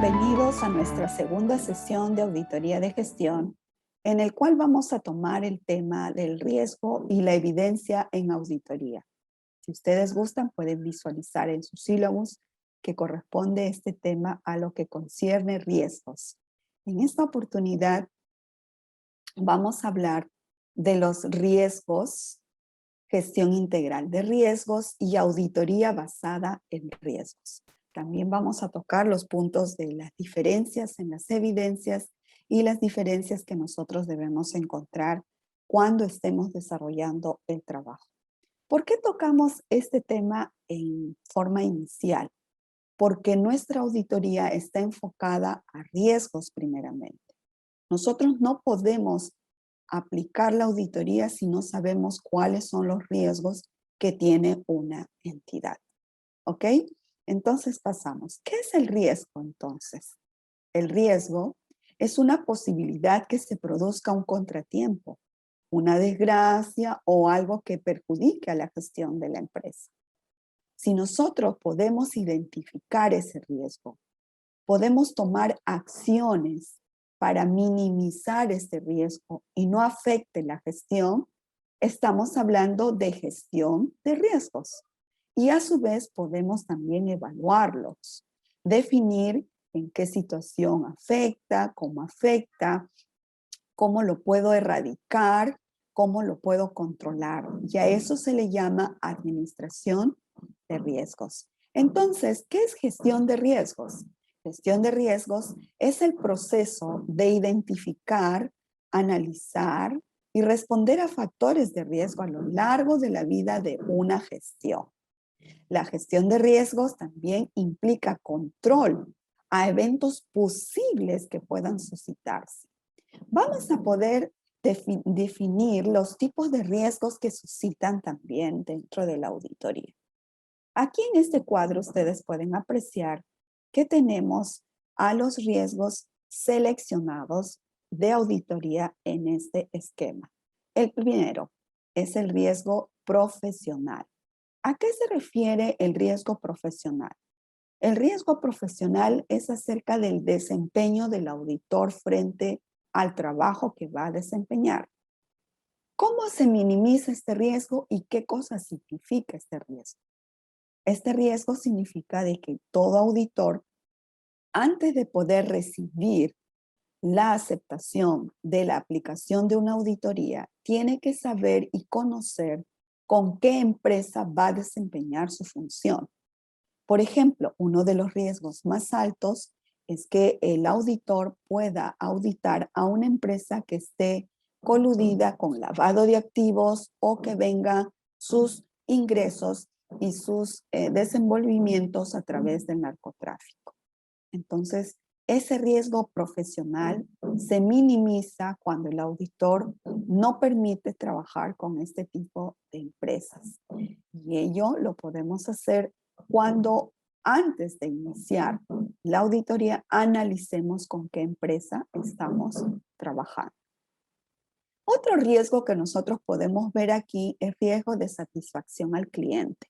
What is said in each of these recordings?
Bienvenidos a nuestra segunda sesión de auditoría de gestión, en el cual vamos a tomar el tema del riesgo y la evidencia en auditoría. Si ustedes gustan, pueden visualizar en sus sílabus que corresponde este tema a lo que concierne riesgos. En esta oportunidad vamos a hablar de los riesgos, gestión integral de riesgos y auditoría basada en riesgos. También vamos a tocar los puntos de las diferencias en las evidencias y las diferencias que nosotros debemos encontrar cuando estemos desarrollando el trabajo. ¿Por qué tocamos este tema en forma inicial? Porque nuestra auditoría está enfocada a riesgos primeramente. Nosotros no podemos aplicar la auditoría si no sabemos cuáles son los riesgos que tiene una entidad. ¿Ok? Entonces pasamos. ¿Qué es el riesgo entonces? El riesgo es una posibilidad que se produzca un contratiempo, una desgracia o algo que perjudique a la gestión de la empresa. Si nosotros podemos identificar ese riesgo, podemos tomar acciones para minimizar este riesgo y no afecte la gestión, estamos hablando de gestión de riesgos. Y a su vez podemos también evaluarlos, definir en qué situación afecta, cómo lo puedo erradicar, cómo lo puedo controlar. Y a eso se le llama administración de riesgos. Entonces, ¿qué es gestión de riesgos? Gestión de riesgos es el proceso de identificar, analizar y responder a factores de riesgo a lo largo de la vida de una gestión. La gestión de riesgos también implica control a eventos posibles que puedan suscitarse. Vamos a poder definir los tipos de riesgos que suscitan también dentro de la auditoría. Aquí en este cuadro ustedes pueden apreciar que tenemos a los riesgos seleccionados de auditoría en este esquema. El primero es el riesgo profesional. ¿A qué se refiere el riesgo profesional? El riesgo profesional es acerca del desempeño del auditor frente al trabajo que va a desempeñar. ¿Cómo se minimiza este riesgo y qué cosa significa este riesgo? Este riesgo significa de que todo auditor, antes de poder recibir la aceptación de la aplicación de una auditoría, tiene que saber y conocer con qué empresa va a desempeñar su función. Por ejemplo, uno de los riesgos más altos es que el auditor pueda auditar a una empresa que esté coludida con lavado de activos o que venga sus ingresos y sus desenvolvimientos a través del narcotráfico. Entonces, ese riesgo profesional se minimiza cuando el auditor no permite trabajar con este tipo de empresas. Y ello lo podemos hacer cuando antes de iniciar la auditoría analicemos con qué empresa estamos trabajando. Otro riesgo que nosotros podemos ver aquí es riesgo de satisfacción al cliente.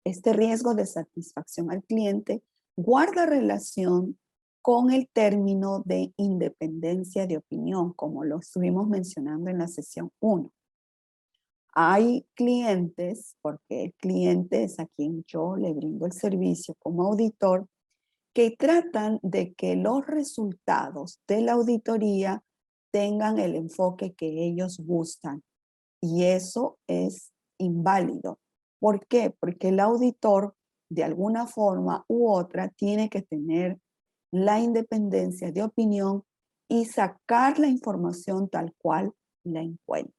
Este riesgo de satisfacción al cliente guarda relación con el término de independencia de opinión, como lo estuvimos mencionando en la sesión 1. Hay clientes, porque el cliente es a quien yo le brindo el servicio como auditor, que tratan de que los resultados de la auditoría tengan el enfoque que ellos gustan. Y eso es inválido. ¿Por qué? Porque el auditor, de alguna forma u otra, tiene que tener la independencia de opinión y sacar la información tal cual la encuentre.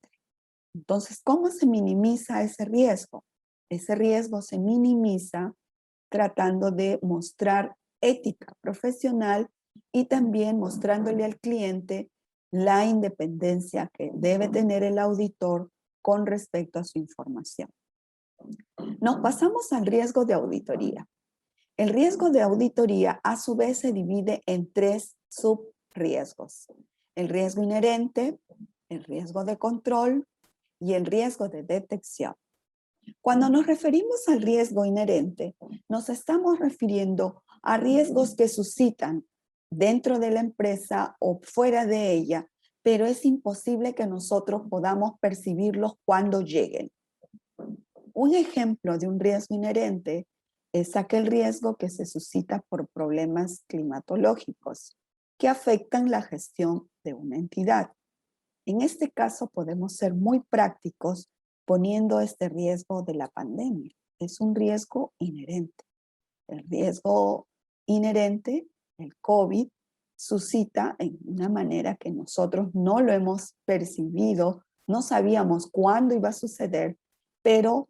Entonces, ¿cómo se minimiza ese riesgo? Ese riesgo se minimiza tratando de mostrar ética profesional y también mostrándole al cliente la independencia que debe tener el auditor con respecto a su información. Nos pasamos al riesgo de auditoría. El riesgo de auditoría a su vez se divide en 3 subriesgos. El riesgo inherente, el riesgo de control y el riesgo de detección. Cuando nos referimos al riesgo inherente, nos estamos refiriendo a riesgos que suscitan dentro de la empresa o fuera de ella, pero es imposible que nosotros podamos percibirlos cuando lleguen. Un ejemplo de un riesgo inherente es aquel riesgo que se suscita por problemas climatológicos que afectan la gestión de una entidad. En este caso podemos ser muy prácticos poniendo este riesgo de la pandemia. Es un riesgo inherente. El riesgo inherente, el COVID, suscita en una manera que nosotros no lo hemos percibido, no sabíamos cuándo iba a suceder, pero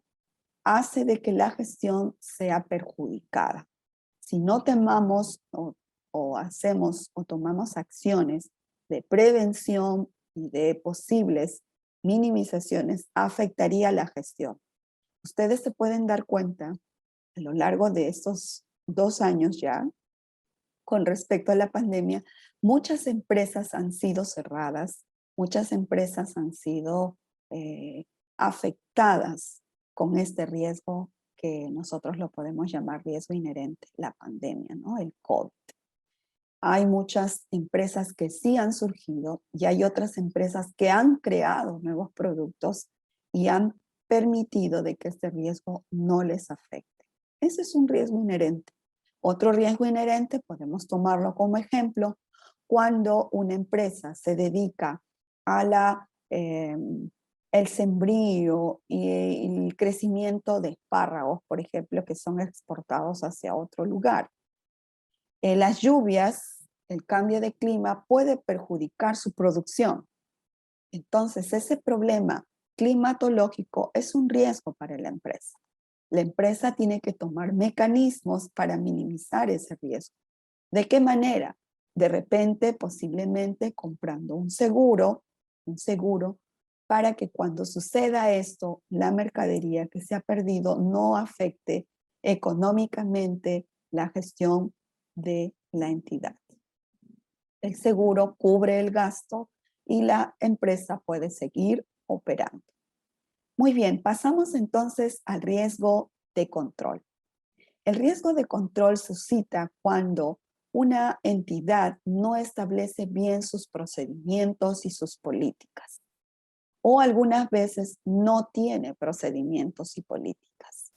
hace de que la gestión sea perjudicada. Si no tomamos o hacemos o tomamos acciones de prevención y de posibles minimizaciones, afectaría la gestión. Ustedes se pueden dar cuenta a lo largo de estos 2 años ya, con respecto a la pandemia, muchas empresas han sido cerradas, muchas empresas han sido afectadas con este riesgo que nosotros lo podemos llamar riesgo inherente, la pandemia, ¿no? El COVID. Hay muchas empresas que sí han surgido y hay otras empresas que han creado nuevos productos y han permitido de que este riesgo no les afecte. Ese es un riesgo inherente. Otro riesgo inherente podemos tomarlo como ejemplo cuando una empresa se dedica a el sembrío y el crecimiento de espárragos, por ejemplo, que son exportados hacia otro lugar. Las lluvias, el cambio de clima puede perjudicar su producción. Entonces, ese problema climatológico es un riesgo para la empresa. La empresa tiene que tomar mecanismos para minimizar ese riesgo. ¿De qué manera? De repente, posiblemente comprando un seguro para que cuando suceda esto, la mercadería que se ha perdido no afecte económicamente la gestión de la entidad. El seguro cubre el gasto y la empresa puede seguir operando. Muy bien, pasamos entonces al riesgo de control. El riesgo de control suscita cuando una entidad no establece bien sus procedimientos y sus políticas, o algunas veces no tiene procedimientos y políticas.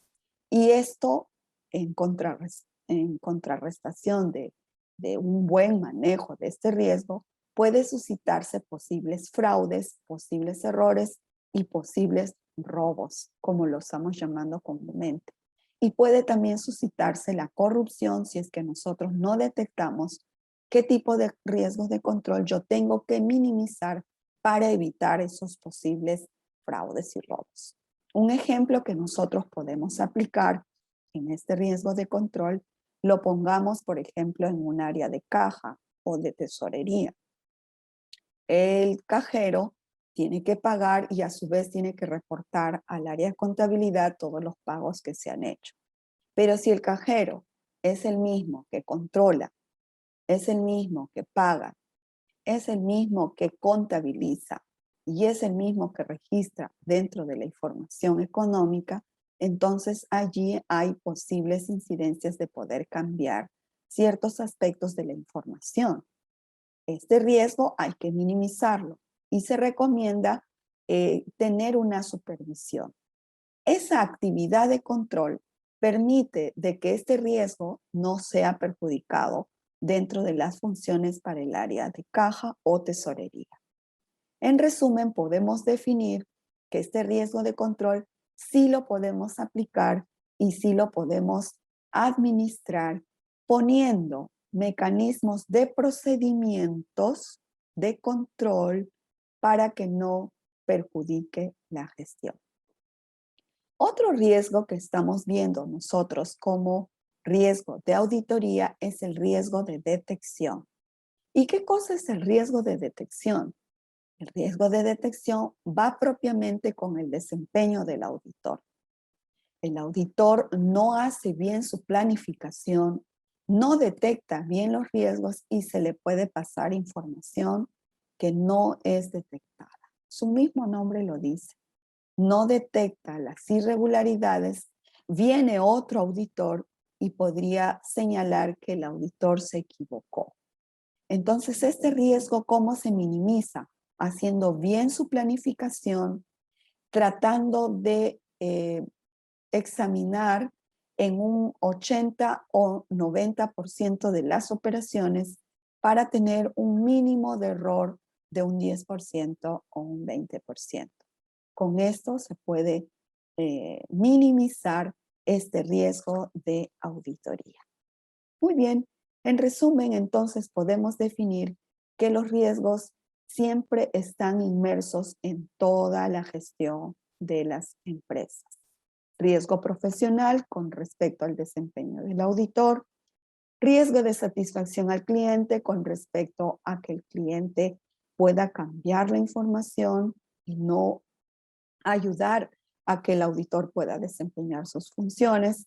Y esto en contrarrestación de un buen manejo de este riesgo, puede suscitarse posibles fraudes, posibles errores y posibles robos, como lo estamos llamando comúnmente. Y puede también suscitarse la corrupción si es que nosotros no detectamos qué tipo de riesgos de control yo tengo que minimizar para evitar esos posibles fraudes y robos. Un ejemplo que nosotros podemos aplicar en este riesgo de control, lo pongamos, por ejemplo, en un área de caja o de tesorería. El cajero tiene que pagar y a su vez tiene que reportar al área de contabilidad todos los pagos que se han hecho. Pero si el cajero es el mismo que controla, es el mismo que paga, es el mismo que contabiliza y es el mismo que registra dentro de la información económica, entonces allí hay posibles incidencias de poder cambiar ciertos aspectos de la información. Este riesgo hay que minimizarlo y se recomienda tener una supervisión. Esa actividad de control permite de que este riesgo no sea perjudicado dentro de las funciones para el área de caja o tesorería. En resumen, podemos definir que este riesgo de control sí lo podemos aplicar y sí lo podemos administrar poniendo mecanismos de procedimientos de control para que no perjudique la gestión. Otro riesgo que estamos viendo nosotros como riesgo de auditoría es el riesgo de detección. ¿Y qué cosa es el riesgo de detección? El riesgo de detección va propiamente con el desempeño del auditor. El auditor no hace bien su planificación, no detecta bien los riesgos y se le puede pasar información que no es detectada. Su mismo nombre lo dice. No detecta las irregularidades, viene otro auditor y podría señalar que el auditor se equivocó. Entonces, este riesgo, ¿cómo se minimiza? Haciendo bien su planificación, tratando de examinar en un 80 o 90% de las operaciones para tener un mínimo de error de un 10% o un 20%. Con esto se puede minimizar este riesgo de auditoría. Muy bien, en resumen, entonces podemos definir que los riesgos siempre están inmersos en toda la gestión de las empresas. Riesgo profesional con respecto al desempeño del auditor, riesgo de satisfacción al cliente con respecto a que el cliente pueda cambiar la información y no ayudar a que el auditor pueda desempeñar sus funciones.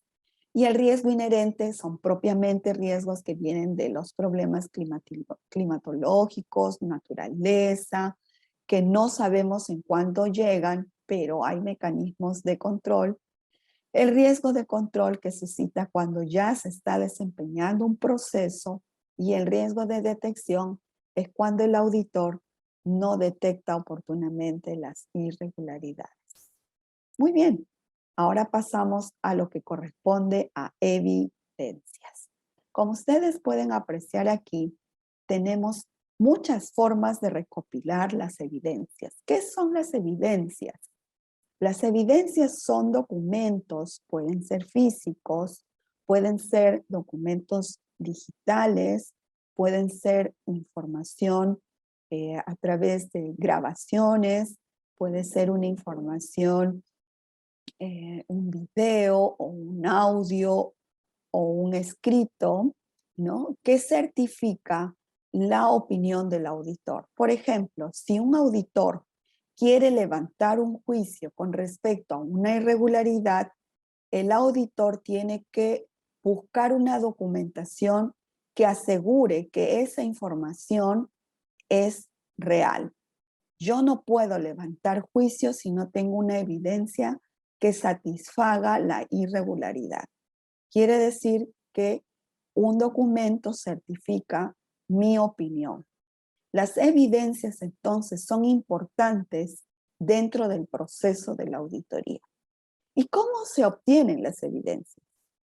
Y el riesgo inherente son propiamente riesgos que vienen de los problemas climatológicos, naturaleza, que no sabemos en cuándo llegan, pero hay mecanismos de control. El riesgo de control que suscita cuando ya se está desempeñando un proceso y el riesgo de detección es cuando el auditor no detecta oportunamente las irregularidades. Muy bien, ahora pasamos a lo que corresponde a evidencias. Como ustedes pueden apreciar aquí, tenemos muchas formas de recopilar las evidencias. ¿Qué son las evidencias? Las evidencias son documentos, pueden ser físicos, pueden ser documentos digitales, pueden ser información a través de grabaciones, puede ser una información, un video o un audio o un escrito, ¿no? Que certifica la opinión del auditor. Por ejemplo, si un auditor quiere levantar un juicio con respecto a una irregularidad, el auditor tiene que buscar una documentación que asegure que esa información es real. Yo no puedo levantar juicio si no tengo una evidencia que satisfaga la irregularidad. Quiere decir que un documento certifica mi opinión. Las evidencias entonces son importantes dentro del proceso de la auditoría. ¿Y cómo se obtienen las evidencias?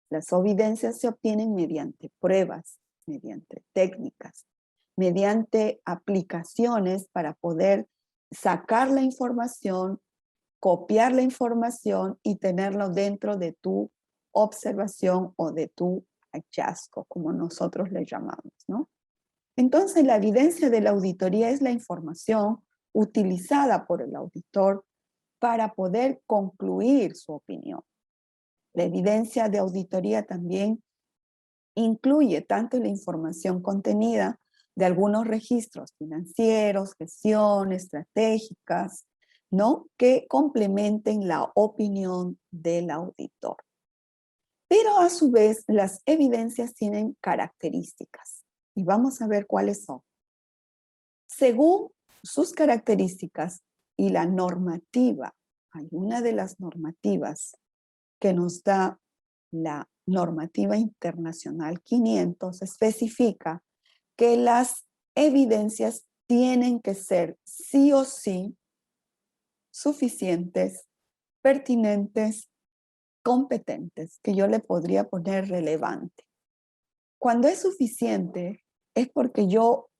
Las evidencias se obtienen mediante pruebas, mediante técnicas, mediante aplicaciones para poder sacar la información, copiar la información y tenerlo dentro de tu observación o de tu hallazgo, como nosotros le llamamos, ¿no? Entonces, la evidencia de la auditoría es la información utilizada por el auditor para poder concluir su opinión. La evidencia de auditoría también incluye tanto la información contenida de algunos registros financieros, gestión, estratégicas, ¿no? Que complementen la opinión del auditor. Pero a su vez, las evidencias tienen características y vamos a ver cuáles son. Según sus características y la normativa, hay una de las normativas que nos da la normativa internacional 500, especifica que las evidencias tienen que ser sí o sí suficientes, pertinentes, competentes, que yo le podría poner relevante. Cuando es suficiente es porque yo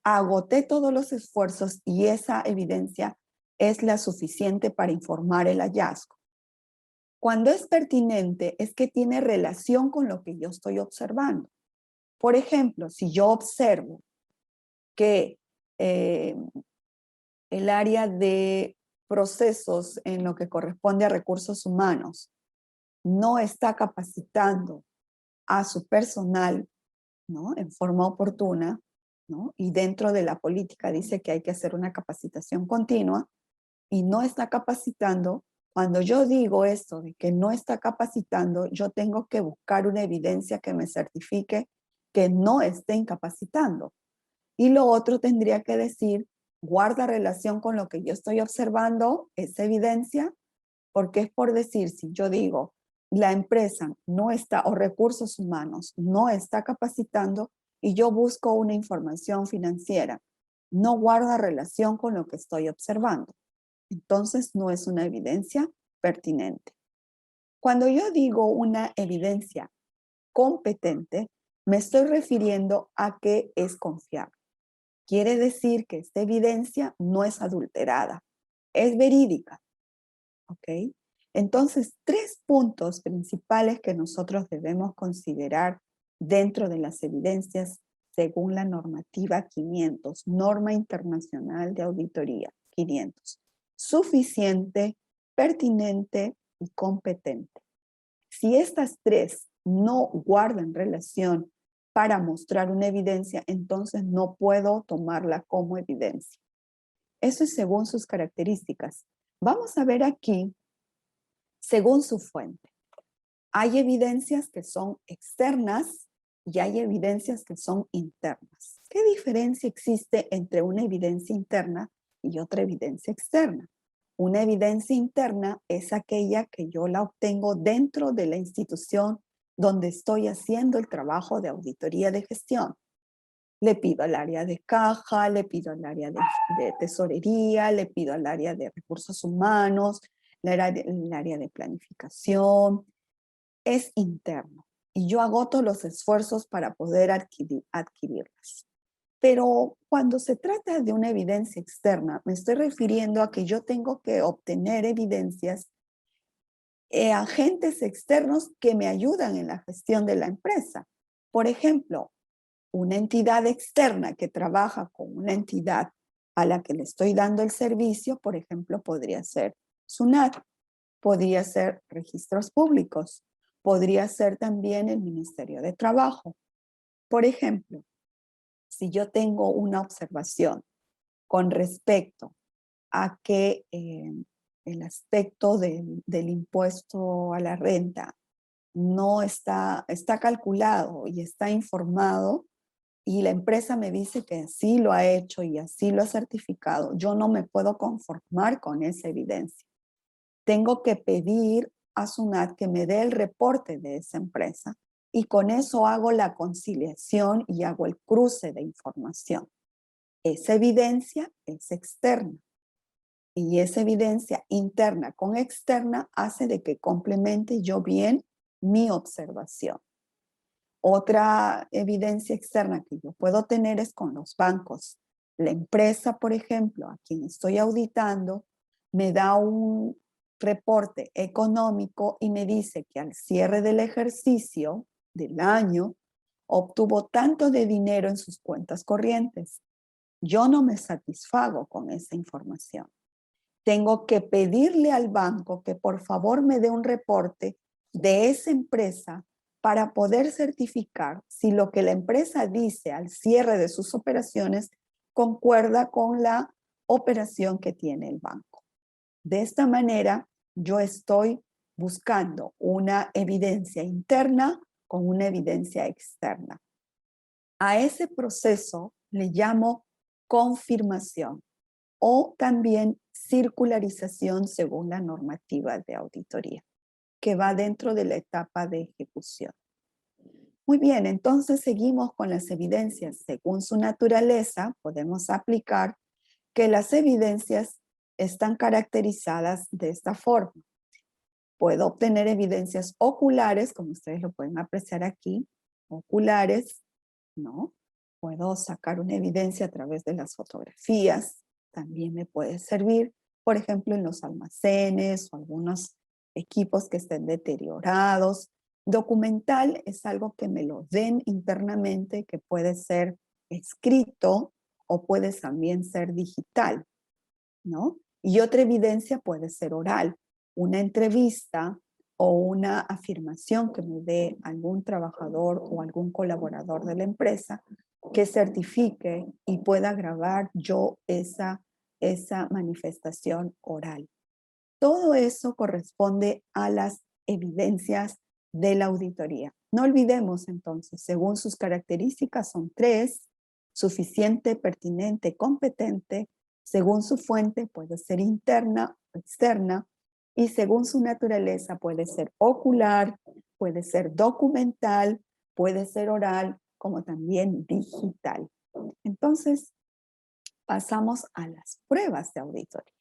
agoté todos los esfuerzos y esa evidencia es la suficiente para informar el hallazgo. Cuando es pertinente es que tiene relación con lo que yo estoy observando. Por ejemplo, si yo observo que el área de procesos en lo que corresponde a recursos humanos no está capacitando a su personal, ¿no? En forma oportuna, ¿no? Y dentro de la política dice que hay que hacer una capacitación continua y no está capacitando. Cuando yo digo esto de que no está capacitando, yo tengo que buscar una evidencia que me certifique que no estén capacitando. Y lo otro tendría que decir, guarda relación con lo que yo estoy observando, esa evidencia, porque es por decir, si yo digo, la empresa no está, o recursos humanos, no está capacitando y yo busco una información financiera, no guarda relación con lo que estoy observando. Entonces no es una evidencia pertinente. Cuando yo digo una evidencia competente, me estoy refiriendo a que es confiable. Quiere decir que esta evidencia no es adulterada, es verídica. ¿Ok? Entonces, 3 puntos principales que nosotros debemos considerar dentro de las evidencias según la normativa 500, Norma Internacional de Auditoría 500. Suficiente, pertinente y competente. Si estas 3 no guardan relación para mostrar una evidencia, entonces no puedo tomarla como evidencia. Eso es según sus características. Vamos a ver aquí, según su fuente. Hay evidencias que son externas y hay evidencias que son internas. ¿Qué diferencia existe entre una evidencia interna y otra evidencia externa? Una evidencia interna es aquella que yo la obtengo dentro de la institución donde estoy haciendo el trabajo de auditoría de gestión. Le pido al área de caja, le pido al área de tesorería, le pido al área de recursos humanos, el área de planificación. Es interno y yo agoto los esfuerzos para poder adquirirlas. Pero cuando se trata de una evidencia externa, me estoy refiriendo a que yo tengo que obtener evidencias, agentes externos que me ayudan en la gestión de la empresa. Por ejemplo, una entidad externa que trabaja con una entidad a la que le estoy dando el servicio, por ejemplo, podría ser SUNAT, podría ser registros públicos, podría ser también el Ministerio de Trabajo. Por ejemplo, si yo tengo una observación con respecto a que el aspecto del impuesto a la renta no está calculado y está informado, y la empresa me dice que así lo ha hecho y así lo ha certificado, yo no me puedo conformar con esa evidencia. Tengo que pedir a SUNAT que me dé el reporte de esa empresa y con eso hago la conciliación y hago el cruce de información. Esa evidencia es externa y esa evidencia interna con externa hace de que complemente yo bien mi observación. Otra evidencia externa que yo puedo tener es con los bancos. La empresa, por ejemplo, a quien estoy auditando, me da un reporte económico y me dice que al cierre del ejercicio del año obtuvo tanto de dinero en sus cuentas corrientes. Yo no me satisfago con esa información. Tengo que pedirle al banco que por favor me dé un reporte de esa empresa para poder certificar si lo que la empresa dice al cierre de sus operaciones concuerda con la operación que tiene el banco. De esta manera, yo estoy buscando una evidencia interna con una evidencia externa. A ese proceso le llamo confirmación o también circularización según la normativa de auditoría, que va dentro de la etapa de ejecución. Muy bien, entonces seguimos con las evidencias. Según su naturaleza, podemos aplicar que las evidencias están caracterizadas de esta forma. Puedo obtener evidencias oculares, como ustedes lo pueden apreciar aquí, oculares, ¿no? Puedo sacar una evidencia a través de las fotografías, también me puede servir, por ejemplo, en los almacenes o algunos equipos que estén deteriorados. Documental es algo que me lo den internamente, que puede ser escrito o puede también ser digital, ¿no? Y otra evidencia puede ser oral, una entrevista o una afirmación que me dé algún trabajador o algún colaborador de la empresa que certifique y pueda grabar yo esa manifestación oral. Todo eso corresponde a las evidencias de la auditoría. No olvidemos entonces, según sus características son 3: suficiente, pertinente, competente. Según su fuente puede ser interna o externa y según su naturaleza puede ser ocular, puede ser documental, puede ser oral, como también digital. Entonces, pasamos a las pruebas de auditoría.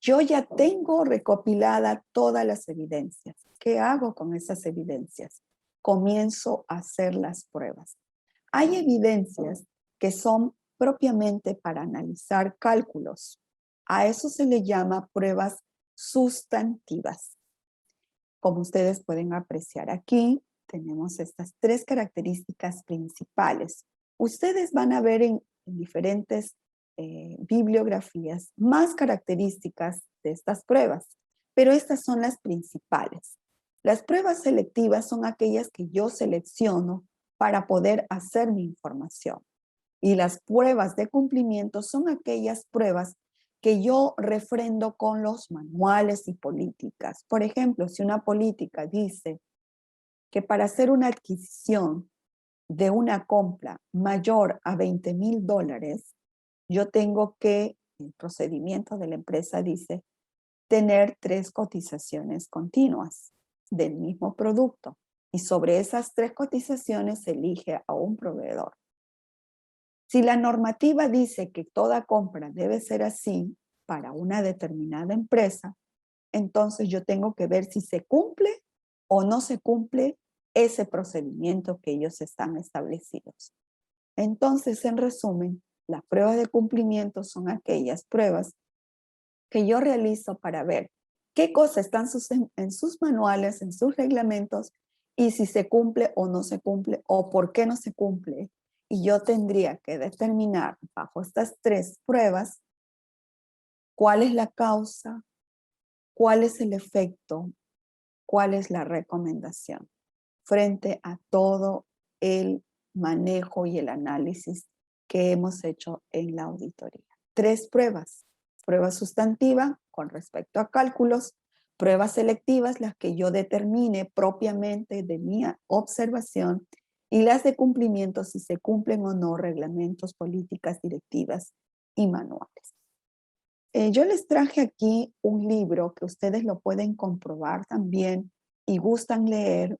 Yo ya tengo recopilada todas las evidencias. ¿Qué hago con esas evidencias? Comienzo a hacer las pruebas. Hay evidencias que son propiamente para analizar cálculos. A eso se le llama pruebas sustantivas. Como ustedes pueden apreciar aquí, tenemos estas tres características principales. Ustedes van a ver en diferentes bibliografías más características de estas pruebas, pero estas son las principales. Las pruebas selectivas son aquellas que yo selecciono para poder hacer mi información. Y las pruebas de cumplimiento son aquellas pruebas que yo refrendo con los manuales y políticas. Por ejemplo, si una política dice que para hacer una adquisición de una compra mayor a $20,000, yo tengo que, el procedimiento de la empresa dice, tener 3 cotizaciones continuas del mismo producto. Y sobre esas 3 cotizaciones se elige a un proveedor. Si la normativa dice que toda compra debe ser así para una determinada empresa, entonces yo tengo que ver si se cumple o no se cumple ese procedimiento que ellos están establecidos. Entonces, en resumen, las pruebas de cumplimiento son aquellas pruebas que yo realizo para ver qué cosas están en sus manuales, en sus reglamentos, y si se cumple o no se cumple, o por qué no se cumple. Y yo tendría que determinar bajo estas 3 pruebas cuál es la causa, cuál es el efecto, cuál es la recomendación frente a todo el manejo y el análisis que hemos hecho en la auditoría. 3 pruebas. Prueba sustantiva con respecto a cálculos, pruebas selectivas, las que yo determine propiamente de mi observación, y las de cumplimiento, si se cumplen o no reglamentos, políticas, directivas y manuales. Yo les traje aquí un libro que ustedes lo pueden comprobar también y gustan leer.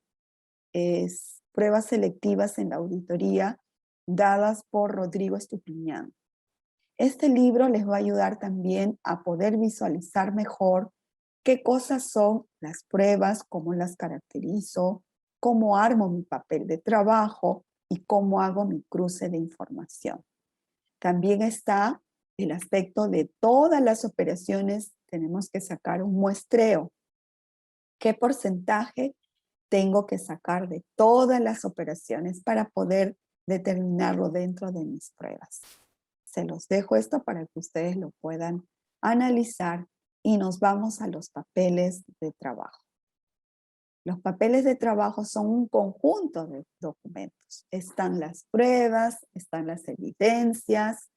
Es Pruebas selectivas en la auditoría, dadas por Rodrigo Estupiñán. Este libro les va a ayudar también a poder visualizar mejor qué cosas son las pruebas, cómo las caracterizo, cómo armo mi papel de trabajo y cómo hago mi cruce de información. También está el aspecto de todas las operaciones. Tenemos que sacar un muestreo. ¿Qué porcentaje tengo que sacar de todas las operaciones para poder determinarlo dentro de mis pruebas? Se los dejo esto para que ustedes lo puedan analizar y nos vamos a los papeles de trabajo. Los papeles de trabajo son un conjunto de documentos. Están las pruebas, están las evidencias,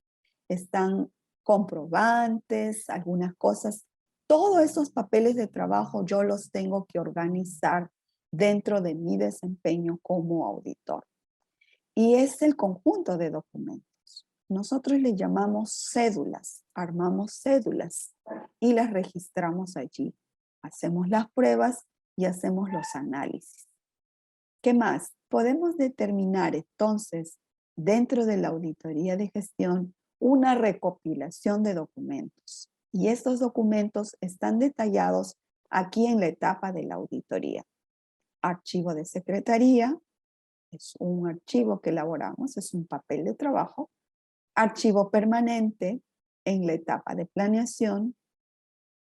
están comprobantes, algunas cosas. Todos esos papeles de trabajo yo los tengo que organizar dentro de mi desempeño como auditor. Y es el conjunto de documentos. Nosotros le llamamos cédulas, armamos cédulas y las registramos allí. Hacemos las pruebas y hacemos los análisis. ¿Qué más? Podemos determinar entonces, dentro de la auditoría de gestión, una recopilación de documentos. Y estos documentos están detallados aquí en la etapa de la auditoría. Archivo de secretaría, es un archivo que elaboramos, es un papel de trabajo. Archivo permanente en la etapa de planeación.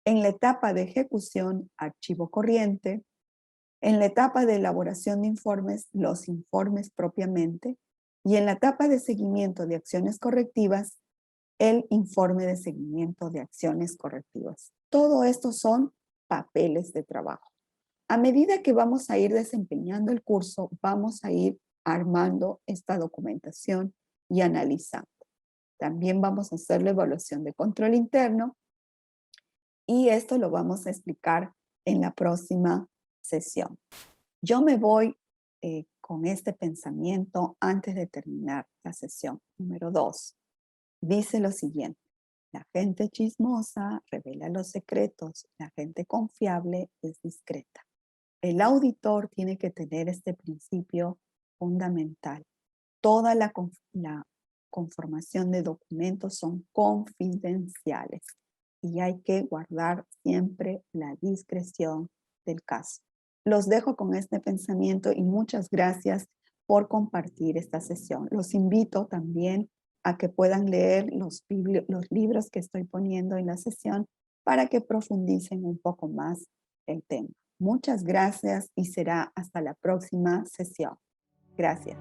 En la etapa de ejecución, archivo corriente. En la etapa de elaboración de informes, los informes propiamente. Y en la etapa de seguimiento de acciones correctivas, el informe de seguimiento de acciones correctivas. Todo esto son papeles de trabajo. A medida que vamos a ir desempeñando el curso, vamos a ir armando esta documentación y analizando. También vamos a hacer la evaluación de control interno y esto lo vamos a explicar en la próxima sesión. Yo me voy con este pensamiento antes de terminar la sesión. Número 2. Dice lo siguiente: La gente chismosa revela los secretos, la gente confiable es discreta. El auditor tiene que tener este principio fundamental. Toda la conformación de documentos son confidenciales y hay que guardar siempre la discreción del caso. Los dejo con este pensamiento y muchas gracias por compartir esta sesión. Los invito también a que puedan leer los libros que estoy poniendo en la sesión para que profundicen un poco más el tema. Muchas gracias y será hasta la próxima sesión. Gracias.